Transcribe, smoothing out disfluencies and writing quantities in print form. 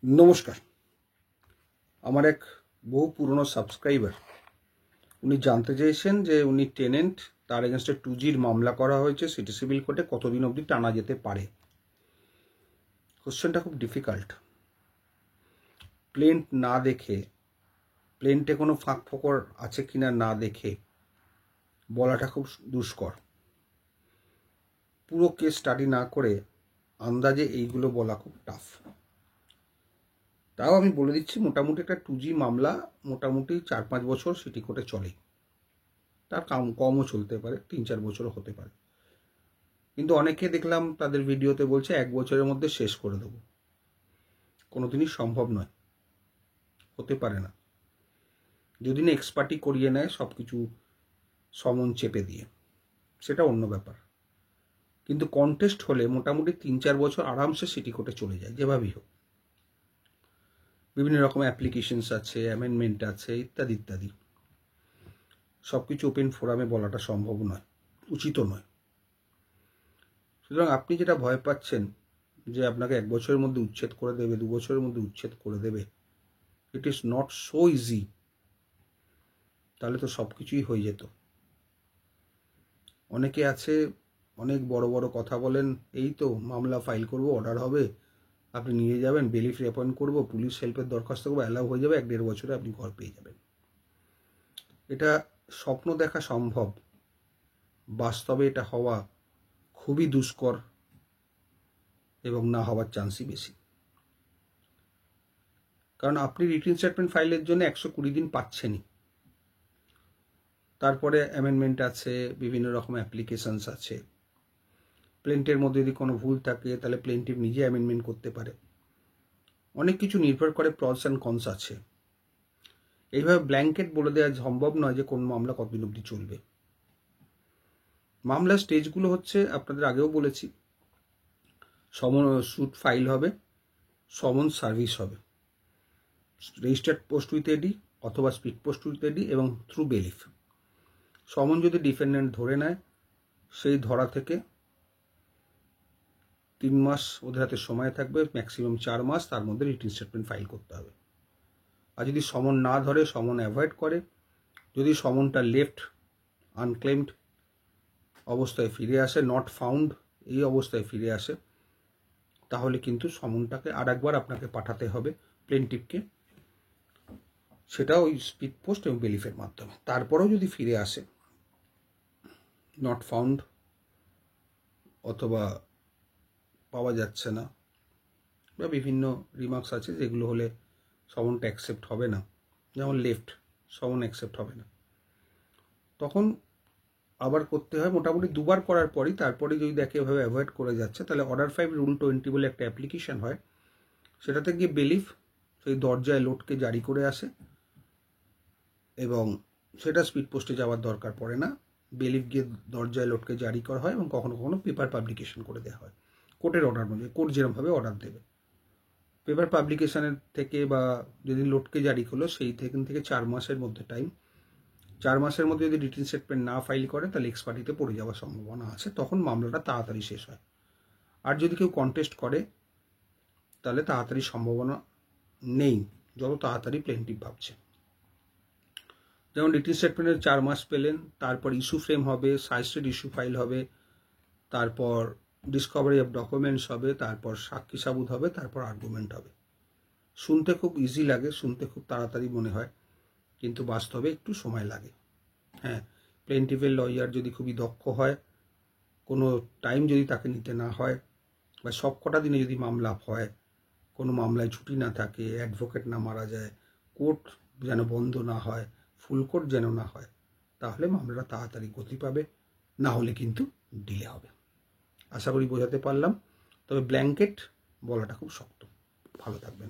নমস্কার। আমার এক বহু পুরনো সাবস্ক্রাইবার উনি জানতে চেয়েছেন যে উনি টেনেন্ট, তার এগেনস্টে 2Gর মামলা করা হয়েছে সিটি সিভিল কোর্টে, কতদিন অবধি টানা যেতে পারে। কোশ্চেনটা খুব ডিফিকাল্ট। প্লেন্ট না দেখে, প্লেন্টে কোনো ফাঁক ফোকর আছে কিনা না দেখে বলাটা খুব দুষ্কর। পুরো কেস স্টাডি না করে আন্দাজে এইগুলো বলা খুব টাফ। তাও আমি বলে দিচ্ছি, মোটামুটি একটা 2G মামলা মোটামুটি 4-5 বছর সিটি কোর্টে চলে, তার কমও চলতে পারে, 3-4 বছরও হতে পারে। কিন্তু অনেকে দেখলাম তাদের ভিডিওতে বলছে 1 বছরের মধ্যে শেষ করে দেবো। কোনোদিনই সম্ভব নয়, হতে পারে না। যদি না এক্সপার্টি করিয়ে নেয় সব কিছু সমন চেপে দিয়ে, সেটা অন্য ব্যাপার। কিন্তু কন্টেস্ট হলে মোটামুটি 3-4 বছর আরামসে সিটি কোর্টে চলে যায়, যেভাবেই হোক। বিভিন্ন রকম অ্যাপ্লিকেশনস আছে, অ্যামেন্ডমেন্ট আছে, ইত্যাদি ইত্যাদি। সব কিছু ওপেন ফোরামে বলাটা সম্ভব নয়, উচিতও নয়। সুতরাং আপনি যেটা ভয় পাচ্ছেন যে আপনাকে 1 বছরের মধ্যে উচ্ছেদ করে দেবে, 2 বছরের মধ্যে উচ্ছেদ করে দেবে, it is not so easy. তাহলে তো সব কিছুই হয়ে যেত। অনেকে আছে অনেক বড় বড় কথা বলেন, এই তো মামলা ফাইল করব, অর্ডার হবে, আপনি নিয়ে যাবেন, বেলিফ অ্যাপয়েন্ট করবো, পুলিশ হেল্পের দরখাস্ত করবো, অ্যালাউ হয়ে যাবে, 1-1.5 বছরে আপনি ঘর পেয়ে যাবেন। এটা স্বপ্ন দেখা সম্ভব, বাস্তবে এটা হওয়া খুবই দুষ্কর এবং না হওয়ার চান্সই বেশি। কারণ আপনি রিটেন স্টেটমেন্ট ফাইলের জন্য 120 দিন পাচ্ছেনই। তারপরে অ্যামেন্ডমেন্ট আছে, বিভিন্ন রকম অ্যাপ্লিকেশনস আছে। প্লেন্টের মধ্যে যদি কোনো ভুল থাকে তাহলে প্লেন্টিভ নিজে অ্যামেন্ডমেন্ট করতে পারে। অনেক কিছু নির্ভর করে, প্রস অ্যান্ড কনস আছে। এইভাবে ব্ল্যাঙ্কেট বলে দেওয়া সম্ভব নয় যে কোন মামলা কতদিন অবধি চলবে। মামলার স্টেজগুলো হচ্ছে, আপনাদের আগেও বলেছি, সমন স্যুট ফাইল হবে, সমন সার্ভিস হবে, রেজিস্টার্ড পোস্ট উইথ এডি অথবা স্পিড পোস্ট উইথ এডি এবং থ্রু বেলিফ। সমন যদি ডিফেন্ডেন্ট ধরে নেয়, সেই ধরা থেকে 3 মাস ওদের হাতে সময় থাকবে, ম্যাক্সিমাম 4 মাস, তার মধ্যে রিটেন স্টেটমেন্ট ফাইল করতে হবে। আর যদি সমন না ধরে, সমন অ্যাভয়েড করে, যদি সমনটা লেফট আনক্লেমড অবস্থায় ফিরে আসে, নট ফাউন্ড এই অবস্থায় ফিরে আসে, তাহলে কিন্তু সমনটাকে আর একবার আপনাকে পাঠাতে হবে প্লেন্টিভকে, সেটা ওই স্পিড পোস্ট এবং বেলিফের মাধ্যমে। তারপরেও যদি ফিরে আসে নট ফাউন্ড অথবা পাওয়া যাচ্ছে না বা বিভিন্ন রিমার্কস আছে যেগুলো হলে সমনটা অ্যাকসেপ্ট হবে না, যেমন লেফট সমন অ্যাকসেপ্ট হবে না, তখন আবার করতে হয়। মোটামুটি 2 বার করার পরই, তারপরে যদি দেখে এভাবে অ্যাভয়েড করে যাচ্ছে, তাহলে অর্ডার 5 রুল 20 বলে একটা অ্যাপ্লিকেশন হয়, সেটাতে গিয়ে বেলিফ সেই দরজায় লোডকে জারি করে আসে এবং সেটা স্পিড পোস্টে যাওয়ার দরকার পড়ে না। বেলিফ গিয়ে দরজায় লোডকে জারি করা হয় এবং কখনো কখনো পেপার পাবলিকেশন করে দেওয়া হয় কোর্টের অর্ডার অনুযায়ী, কোর্ট যেরকমভাবে অর্ডার দেবে। পেপার পাবলিকেশনের থেকে বা যদি লোডকে জারি করলো, সেই থেকে 4 মাসের মধ্যে টাইম, 4 মাসের মধ্যে যদি রিটেন স্টেটমেন্ট না ফাইল করে তাহলে এক্সপার্টিতে পড়ে যাওয়ার সম্ভাবনা আছে, তখন মামলাটা তাড়াতাড়ি শেষ হয়। আর যদি কেউ কন্টেস্ট করে তাহলে তাড়াতাড়ি সম্ভাবনা নেই, যত তাড়াতাড়ি প্লেন্টিভ ভাবছে। যেমন রিটেন স্টেটমেন্টের 4 মাস পেলেন, তারপর ইস্যু ফ্রেম হবে, সাজেস্টেড ইস্যু ফাইল হবে, তারপর ডিসকভারি অফ ডকুমেন্টস হবে, তারপর সাক্ষী সাবুত হবে, তারপর আর্গুমেন্ট হবে। শুনতে খুব ইজি লাগে, শুনতে খুব তাড়াতাড়ি মনে হয়, কিন্তু বাস্তবে একটু সময় লাগে। হ্যাঁ, প্লেন্টিভের লয়ার যদি খুবই দক্ষ হয়, কোনো টাইম যদি তাকে নিতে না হয়, বা সব কটা দিনে যদি মামলা হয়, কোনো মামলায় ছুটি না থাকে, অ্যাডভোকেট না মারা যায়, কোর্ট যেন বন্ধ না হয়, ফুল কোর্ট যেন না হয়, তাহলে মামলাটা তাড়াতাড়ি গতি পাবে, না হলে কিন্তু ডিলে হবে। আশা করি বোঝাতে পারলাম, তবে ব্ল্যাঙ্কেট বলাটা খুব শক্ত। ভালো থাকবেন।